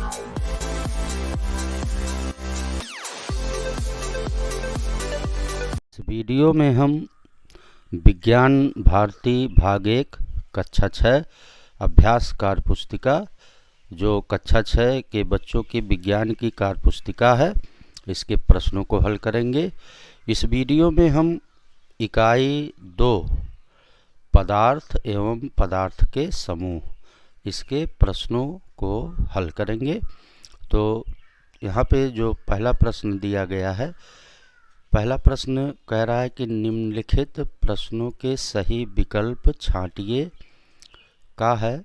इस वीडियो में हम विज्ञान भारती भाग 1 कक्षा 6 अभ्यास कार्य पुस्तिका जो कक्षा 6 के बच्चों की विज्ञान की कार्य पुस्तिका है, इसके प्रश्नों को हल करेंगे। इस वीडियो में हम इकाई 2 पदार्थ एवं पदार्थ के समूह, इसके प्रश्नों को हल करेंगे। तो यहाँ पे जो पहला प्रश्न दिया गया है, पहला प्रश्न कह रहा है कि निम्नलिखित प्रश्नों के सही विकल्प छांटिए। का है,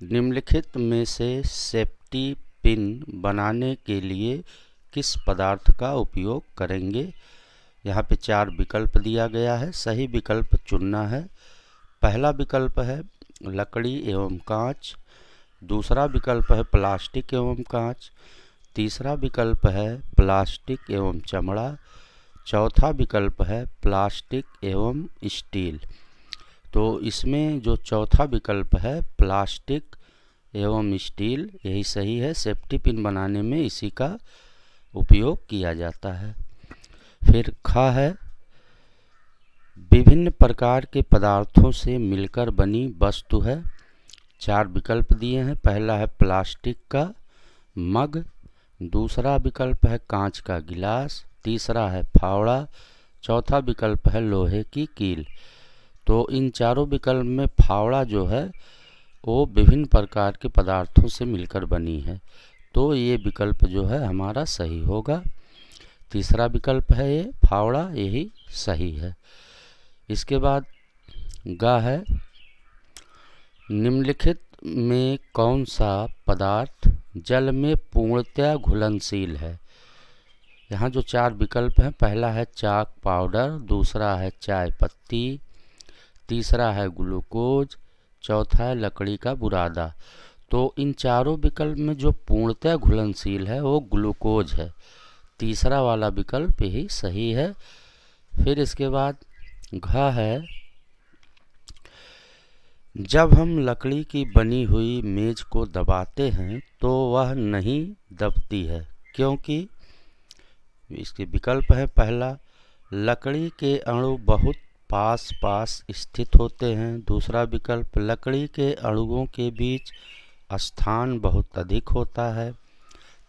निम्नलिखित में से सेफ्टी पिन बनाने के लिए किस पदार्थ का उपयोग करेंगे। यहाँ पे 4 विकल्प दिया गया है, सही विकल्प चुनना है। पहला विकल्प है लकड़ी एवं कांच, दूसरा विकल्प है प्लास्टिक एवं कांच, तीसरा विकल्प है प्लास्टिक एवं चमड़ा, चौथा विकल्प है प्लास्टिक एवं स्टील। तो इसमें जो चौथा विकल्प है प्लास्टिक एवं स्टील, यही सही है। सेफ्टी पिन बनाने में इसी का उपयोग किया जाता है। फिर खा है, विभिन्न प्रकार के पदार्थों से मिलकर बनी वस्तु है। 4 विकल्प दिए हैं। पहला है प्लास्टिक का मग, दूसरा विकल्प है कांच का गिलास, तीसरा है फावड़ा, चौथा विकल्प है लोहे की कील। तो इन चारों विकल्प में फावड़ा जो है वो विभिन्न प्रकार के पदार्थों से मिलकर बनी है, तो ये विकल्प जो है हमारा सही होगा। तीसरा विकल्प है ये फावड़ा, यही सही है। इसके बाद गा है, निम्नलिखित में कौन सा पदार्थ जल में पूर्णतया घुलनशील है। यहाँ जो 4 विकल्प हैं, पहला है चाक पाउडर, दूसरा है चाय पत्ती, तीसरा है ग्लूकोज, चौथा है लकड़ी का बुरादा। तो इन चारों विकल्प में जो पूर्णतः घुलनशील है वो ग्लूकोज है, तीसरा वाला विकल्प यही सही है। फिर इसके बाद घ है, जब हम लकड़ी की बनी हुई मेज को दबाते हैं तो वह नहीं दबती है, क्योंकि इसके विकल्प है पहला लकड़ी के अणु बहुत पास पास स्थित होते हैं, दूसरा विकल्प लकड़ी के अणुओं के बीच स्थान बहुत अधिक होता है,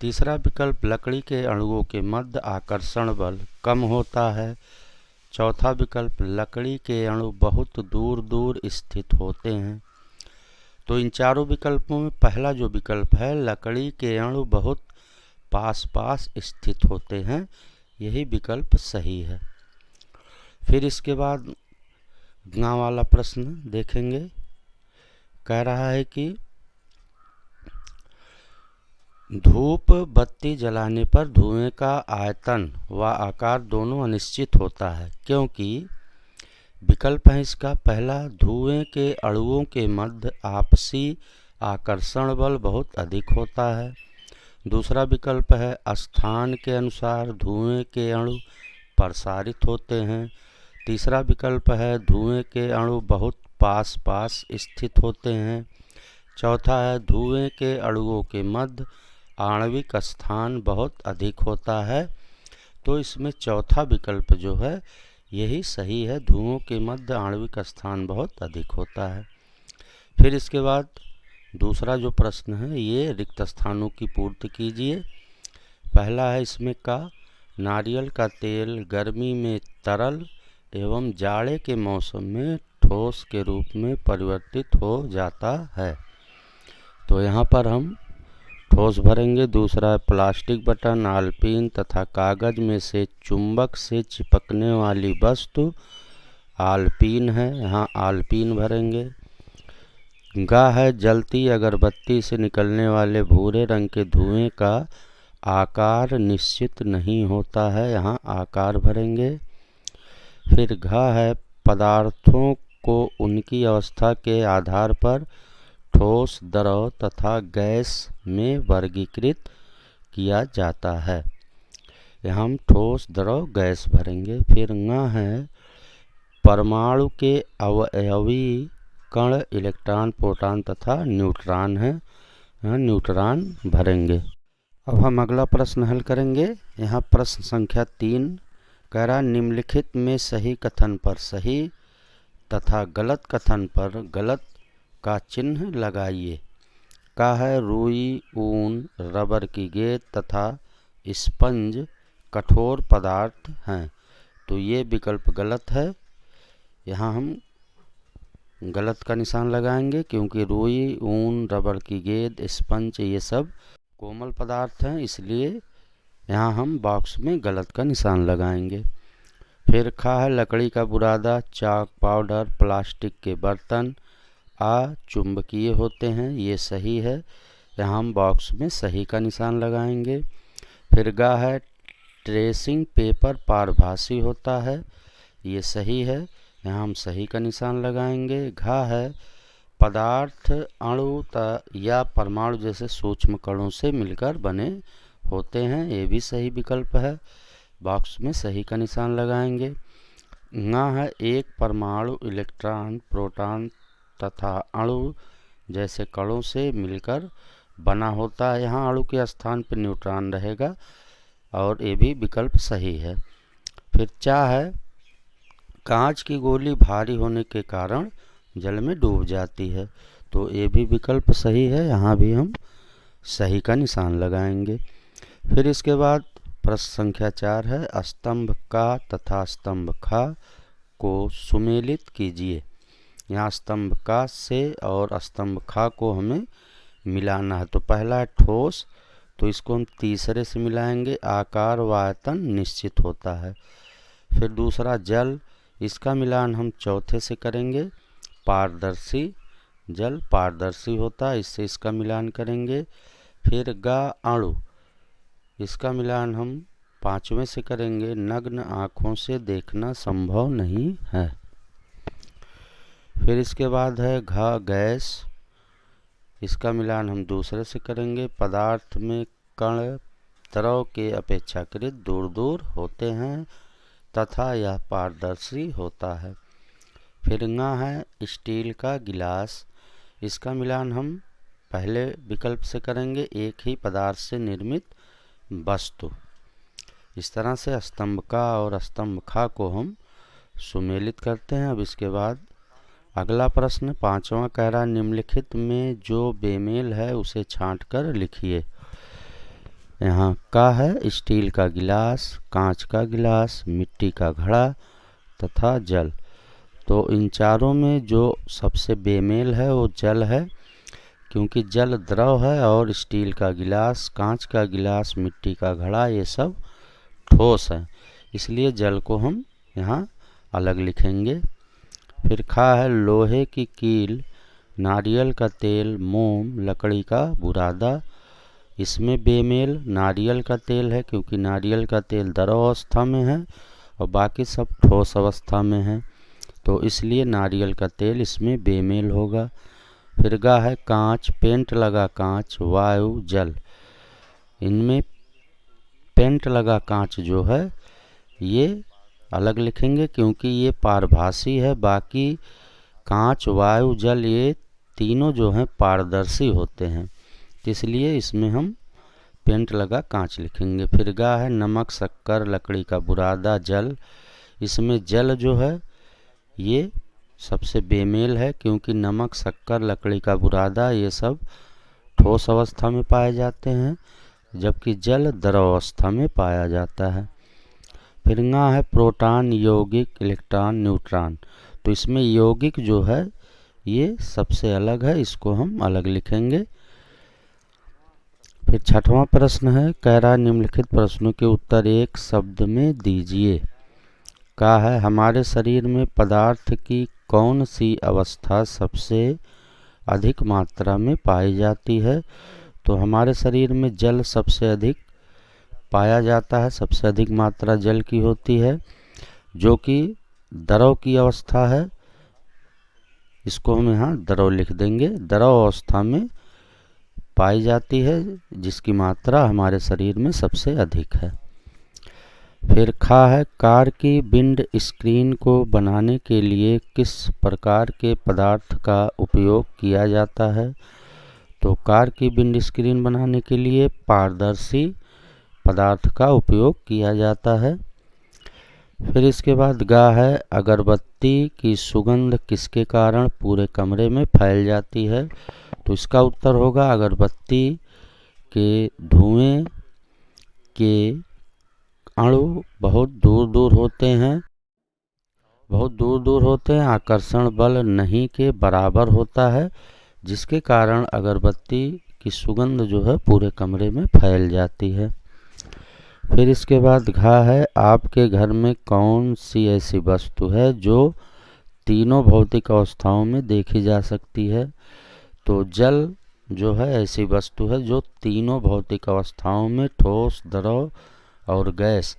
तीसरा विकल्प लकड़ी के अणुओं के मध्य आकर्षण बल कम होता है, चौथा विकल्प लकड़ी के अणु बहुत दूर दूर स्थित होते हैं। तो इन चारों विकल्पों में पहला जो विकल्प है लकड़ी के अणु बहुत पास पास स्थित होते हैं, यही विकल्प सही है। फिर इसके बाद गाँव वाला प्रश्न देखेंगे। कह रहा है कि धूप बत्ती जलाने पर धुएं का आयतन व आकार दोनों अनिश्चित होता है, क्योंकि विकल्प है इसका पहला धुएं के अणुओं के मध्य आपसी आकर्षण बल बहुत अधिक होता है, दूसरा विकल्प है स्थान के अनुसार धुएं के अणु प्रसारित होते हैं, तीसरा विकल्प है धुएं के अणु बहुत पास पास स्थित होते हैं, चौथा है धुएं के अणुओं के मध्य आणविक स्थान बहुत अधिक होता है। तो इसमें चौथा विकल्प जो है यही सही है, धुओं के मध्य आणविक स्थान बहुत अधिक होता है। फिर इसके बाद दूसरा जो प्रश्न है ये रिक्त स्थानों की पूर्ति कीजिए। पहला है इसमें का नारियल का तेल गर्मी में तरल एवं जाड़े के मौसम में ठोस के रूप में परिवर्तित हो जाता है। तो यहाँ पर हम ठोस भरेंगे। दूसरा है प्लास्टिक बटन, आल्पीन तथा कागज में से चुंबक से चिपकने वाली वस्तु आल्पीन है, यहाँ आल्पीन भरेंगे। गा है, जलती अगरबत्ती से निकलने वाले भूरे रंग के धुएं का आकार निश्चित नहीं होता है, यहाँ आकार भरेंगे। फिर घा है, पदार्थों को उनकी अवस्था के आधार पर ठोस, द्रव तथा गैस में वर्गीकृत किया जाता है, यहाँ हम ठोस, द्रव, गैस भरेंगे। फिर ङ है, परमाणु के अवयवी कण इलेक्ट्रॉन, प्रोटॉन तथा न्यूट्रॉन हैं, यहाँ न्यूट्रॉन भरेंगे। अब हम अगला प्रश्न हल करेंगे। यहाँ प्रश्न संख्या 3 कह रहा निम्नलिखित में सही कथन पर सही तथा गलत कथन पर गलत का चिन्ह लगाइए। का है रुई, ऊन, रबर की गेंद तथा स्पंज कठोर पदार्थ हैं। तो ये विकल्प गलत है। यहाँ हम गलत का निशान लगाएंगे क्योंकि रुई, ऊन, रबर की गेंद, स्पंज ये सब कोमल पदार्थ हैं, इसलिए यहाँ हम बॉक्स में गलत का निशान लगाएंगे। फिर खा है लकड़ी का बुरादा, चाक, पाउडर, प्लास्टिक के बर्तन चुंबकीय होते हैं, ये सही है। यहाँ हम बॉक्स में सही का निशान लगाएंगे। फिर गा है ट्रेसिंग पेपर पारभासी होता है, ये सही है। यहाँ हम सही का निशान लगाएंगे। घा है पदार्थ अणु या परमाणु जैसे सूक्ष्म कणों से मिलकर बने होते हैं, ये भी सही विकल्प है। बॉक्स में सही का निशान लगाएंगे। ना है एक परमाणु इलेक्ट्रॉन, प्रोटॉन तथा अणु जैसे कणों से मिलकर बना होता है, यहाँ अणु के स्थान पर न्यूट्रॉन रहेगा और ये भी विकल्प सही है। फिर चा है कांच की गोली भारी होने के कारण जल में डूब जाती है, तो ये भी विकल्प सही है, यहाँ भी हम सही का निशान लगाएंगे। फिर इसके बाद प्रश्न संख्या 4 है स्तंभ का तथा स्तंभ खा को सुमेलित कीजिए। यहाँ स्तंभ का से और स्तंभ खा को हमें मिलाना है। तो पहला है ठोस, तो इसको हम तीसरे से मिलाएंगे, आकार व आयतन निश्चित होता है। फिर दूसरा जल, इसका मिलान हम चौथे से करेंगे, पारदर्शी, जल पारदर्शी होता है, इससे इसका मिलान करेंगे। फिर गा अणु, इसका मिलान हम 5वें से करेंगे, नग्न आँखों से देखना संभव नहीं है। फिर इसके बाद है घा गैस, इसका मिलान हम दूसरे से करेंगे, पदार्थ में कण द्रव के अपेक्षाकृत दूर दूर होते हैं तथा यह पारदर्शी होता है। फिर ंगा है स्टील का गिलास, इसका मिलान हम पहले विकल्प से करेंगे, एक ही पदार्थ से निर्मित वस्तु। इस तरह से स्तंभ का और स्तंभ खा को हम सुमेलित करते हैं। अब इसके बाद अगला प्रश्न 5वां कह रहा निम्नलिखित में जो बेमेल है उसे छांट कर लिखिए। यहाँ का है स्टील का गिलास, कांच का गिलास, मिट्टी का घड़ा तथा जल। तो इन चारों में जो सबसे बेमेल है वो जल है, क्योंकि जल द्रव है और स्टील का गिलास, कांच का गिलास, मिट्टी का घड़ा ये सब ठोस है, इसलिए जल को हम यहाँ अलग लिखेंगे। फिर खा है लोहे की कील, नारियल का तेल, मोम, लकड़ी का बुरादा। इसमें बेमेल नारियल का तेल है, क्योंकि नारियल का तेल द्रव अवस्था में है और बाकी सब ठोस अवस्था में है, तो इसलिए नारियल का तेल इसमें बेमेल होगा। फिर गा है कांच, पेंट लगा कांच, वायु, जल। इनमें पेंट लगा कांच जो है ये अलग लिखेंगे, क्योंकि ये पारभासी है, बाकी कांच, वायु, जल ये तीनों जो हैं पारदर्शी होते हैं, इसलिए इसमें हम पेंट लगा कांच लिखेंगे। फिर गा है नमक, शक्कर, लकड़ी का बुरादा, जल। इसमें जल जो है ये सबसे बेमेल है, क्योंकि नमक, शक्कर, लकड़ी का बुरादा ये सब ठोस अवस्था में पाए जाते हैं, जबकि जल द्रव अवस्था में पाया जाता है। फिर ंगा है प्रोटॉन, यौगिक, इलेक्ट्रॉन, न्यूट्रॉन। तो इसमें यौगिक जो है ये सबसे अलग है, इसको हम अलग लिखेंगे। फिर 6वां प्रश्न है कह रहा निम्नलिखित प्रश्नों के उत्तर एक शब्द में दीजिए। का है हमारे शरीर में पदार्थ की कौन सी अवस्था सबसे अधिक मात्रा में पाई जाती है। तो हमारे शरीर में जल सबसे अधिक पाया जाता है, सबसे अधिक मात्रा जल की होती है, जो कि द्रव की अवस्था है। इसको हम यहाँ द्रव लिख देंगे, द्रव अवस्था में पाई जाती है, जिसकी मात्रा हमारे शरीर में सबसे अधिक है। फिर खा है कार की विंड स्क्रीन को बनाने के लिए किस प्रकार के पदार्थ का उपयोग किया जाता है। तो कार की विंड स्क्रीन बनाने के लिए पारदर्शी पदार्थ का उपयोग किया जाता है। फिर इसके बाद गा है, अगरबत्ती की सुगंध किसके कारण पूरे कमरे में फैल जाती है। तो इसका उत्तर होगा अगरबत्ती के धुएं के अणु बहुत दूर दूर होते हैं, आकर्षण बल नहीं के बराबर होता है, जिसके कारण अगरबत्ती की सुगंध जो है पूरे कमरे में फैल जाती है। फिर इसके बाद घा है, आपके घर में कौन सी ऐसी वस्तु है जो तीनों भौतिक अवस्थाओं में देखी जा सकती है। तो जल जो है ऐसी वस्तु है जो तीनों भौतिक अवस्थाओं में, ठोस, द्रव और गैस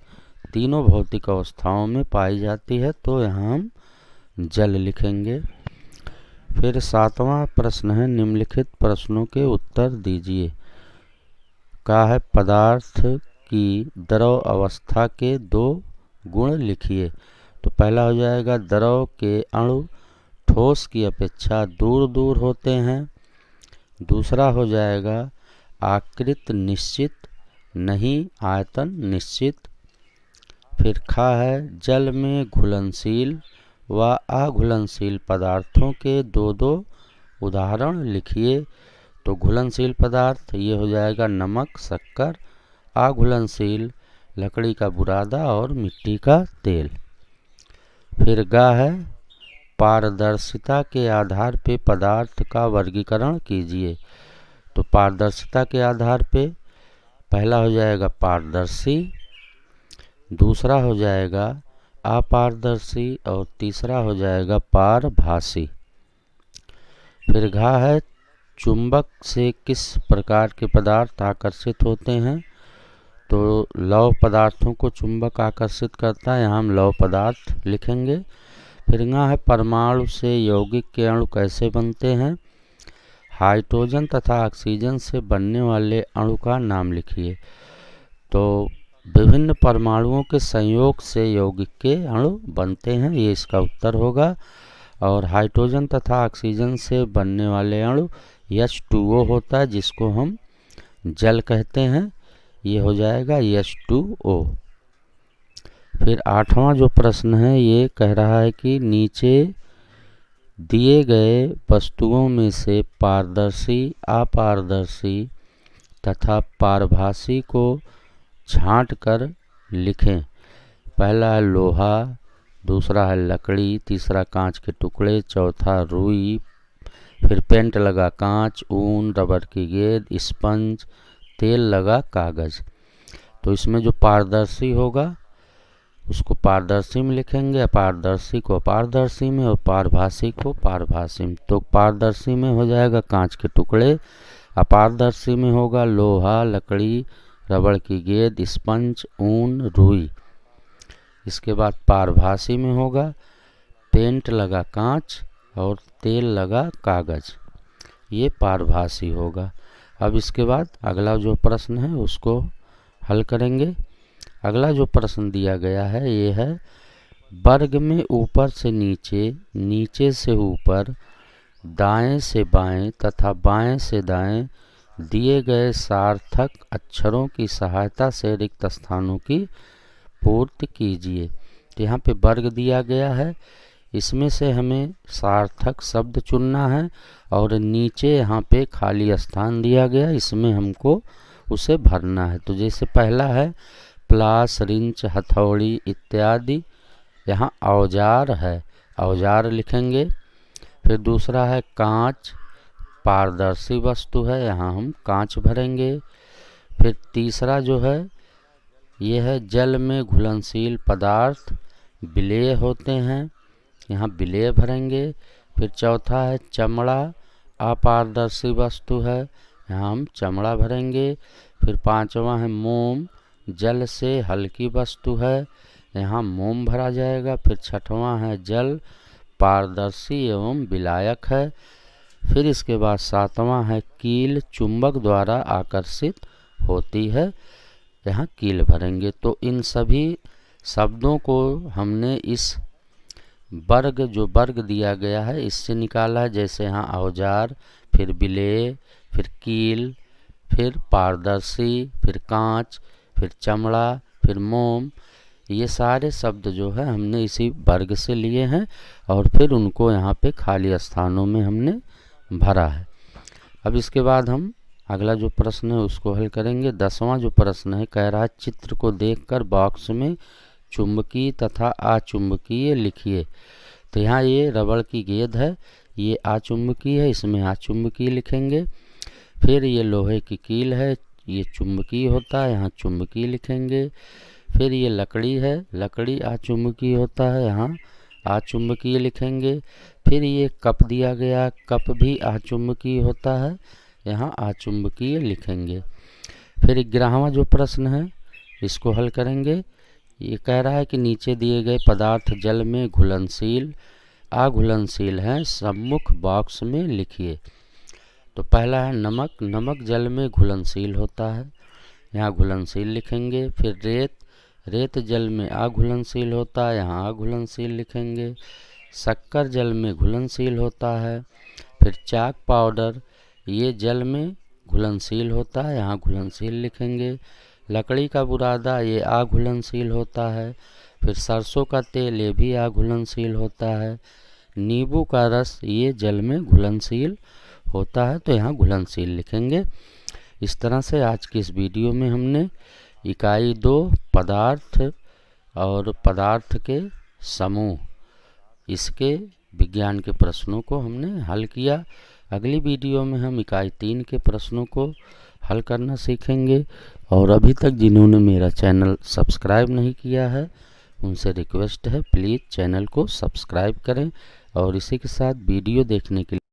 तीनों भौतिक अवस्थाओं में पाई जाती है। तो यहाँ हम जल लिखेंगे। फिर 7वां प्रश्न है, निम्नलिखित प्रश्नों के उत्तर दीजिए। का है, पदार्थ की द्रव अवस्था के 2 गुण लिखिए। तो पहला हो जाएगा, द्रव के अणु ठोस की अपेक्षा दूर दूर होते हैं। दूसरा हो जाएगा, आकृत निश्चित नहीं, आयतन निश्चित। फिर खा है, जल में घुलनशील व अघुलनशील पदार्थों के 2 उदाहरण लिखिए। तो घुलनशील पदार्थ ये हो जाएगा नमक, शक्कर। अघुलनशील लकड़ी का बुरादा और मिट्टी का तेल। फिर गा है, पारदर्शिता के आधार पे पदार्थ का वर्गीकरण कीजिए। तो पारदर्शिता के आधार पे पहला हो जाएगा पारदर्शी, दूसरा हो जाएगा अपारदर्शी और तीसरा हो जाएगा पारभासी। फिर घा है, चुंबक से किस प्रकार के पदार्थ आकर्षित होते हैं। तो लौह पदार्थों को चुंबक आकर्षित करता है, यहाँ हम लौह पदार्थ लिखेंगे। फिर घा है, परमाणु से यौगिक के अणु कैसे बनते हैं। हाइड्रोजन तथा ऑक्सीजन से बनने वाले अणु का नाम लिखिए। तो विभिन्न परमाणुओं के संयोग से यौगिक के अणु बनते हैं, ये इसका उत्तर होगा। और हाइड्रोजन तथा ऑक्सीजन से बनने वाले अणु H2O होता है, जिसको हम जल कहते हैं, ये हो जाएगा H2O। फिर 8वां जो प्रश्न है ये कह रहा है कि नीचे दिए गए वस्तुओं में से पारदर्शी, अपारदर्शी तथा पारभासी को छांट कर लिखें। पहला है लोहा, दूसरा है लकड़ी, तीसरा कांच के टुकड़े, चौथा रुई, फिर पेंट लगा कांच, ऊन, रबर की गेंद, स्पंज, तेल लगा कागज। तो इसमें जो पारदर्शी होगा उसको पारदर्शी में लिखेंगे, अपारदर्शी को अपारदर्शी में और पारभासी को पारभासी में। तो पारदर्शी में हो जाएगा कांच के टुकड़े, अपारदर्शी में होगा लोहा, लकड़ी, रबड़ की गेंद, स्पंज, ऊन, रुई। इसके बाद पारभासी में होगा पेंट लगा कांच और तेल लगा कागज, ये पारभासी होगा। अब इसके बाद अगला जो प्रश्न है उसको हल करेंगे। अगला जो प्रश्न दिया गया है ये है, वर्ग में ऊपर से नीचे, नीचे से ऊपर, दाएं से बाएं तथा बाएं से दाएं दिए गए सार्थक अक्षरों की सहायता से रिक्त स्थानों की पूर्ति कीजिए। तो यहाँ पे वर्ग दिया गया है, इसमें से हमें सार्थक शब्द चुनना है और नीचे यहाँ पे खाली स्थान दिया गया, इसमें हमको उसे भरना है। तो जैसे पहला है प्लास, रिंच, हथौड़ी इत्यादि, यहाँ औजार है, औजार लिखेंगे। फिर दूसरा है कांच, पारदर्शी वस्तु है, यहाँ हम कांच भरेंगे। फिर तीसरा जो है ये है जल में घुलनशील पदार्थ विलेय होते हैं, यहाँ विलेय भरेंगे। फिर चौथा है चमड़ा, अपारदर्शी वस्तु है, यहाँ हम चमड़ा भरेंगे। फिर पांचवा है मोम, जल से हल्की वस्तु है, यहाँ मोम भरा जाएगा। फिर छठवां है जल, पारदर्शी एवं विलायक है। फिर इसके बाद सातवां है कील, चुंबक द्वारा आकर्षित होती है, यहाँ कील भरेंगे। तो इन सभी शब्दों को हमने इस वर्ग जो वर्ग दिया गया है इससे निकाला है। जैसे यहाँ औजार, फिर विलेय, फिर कील, फिर पारदर्शी, फिर कांच, फिर चमड़ा, फिर मोम, ये सारे शब्द जो है हमने इसी वर्ग से लिए हैं और फिर उनको यहाँ पे खाली स्थानों में हमने भरा है। अब इसके बाद हम अगला जो प्रश्न है उसको हल करेंगे। 10वां जो प्रश्न है कह रहा है चित्र को देखकर बॉक्स में चुंबकीय तथा अचुंबकीय लिखिए। तो यहाँ ये रबड़ की गेंद है, ये अचुंबकीय है, इसमें अचुंबकीय लिखेंगे। फिर ये लोहे की कील है, ये चुंबकीय होता है, यहाँ चुंबकीय लिखेंगे। फिर ये लकड़ी है, लकड़ी अचुंबकीय होता है, यहाँ अचुंबकीय लिखेंगे। फिर ये कप दिया गया, कप भी अचुंबकीय होता है, यहाँ अचुंबकीय लिखेंगे। फिर 11वां जो प्रश्न है इसको हल करेंगे। ये कह रहा है कि नीचे दिए गए पदार्थ जल में घुलनशील अघुलनशील हैं, सम्मुख बॉक्स में लिखिए। तो पहला है नमक, नमक जल में घुलनशील होता है, यहाँ घुलनशील लिखेंगे। फिर रेत, रेत जल में अघुलनशील होता है, यहाँ अघुलनशील लिखेंगे। शक्कर जल में घुलनशील होता है। फिर चाक पाउडर, ये जल में घुलनशील होता है, यहाँ घुलनशील लिखेंगे। लकड़ी का बुरादा, ये अघुलनशील होता है। फिर सरसों का तेल, ये भी अघुलनशील होता है। नींबू का रस, ये जल में घुलनशील होता है, तो यहाँ घुलनशील लिखेंगे। इस तरह से आज की इस वीडियो में हमने इकाई 2 पदार्थ और पदार्थ के समूह, इसके विज्ञान के प्रश्नों को हमने हल किया। अगली वीडियो में हम इकाई 3 के प्रश्नों को हल करना सीखेंगे। और अभी तक जिन्होंने मेरा चैनल सब्सक्राइब नहीं किया है उनसे रिक्वेस्ट है प्लीज़ चैनल को सब्सक्राइब करें और इसी के साथ वीडियो देखने के लिए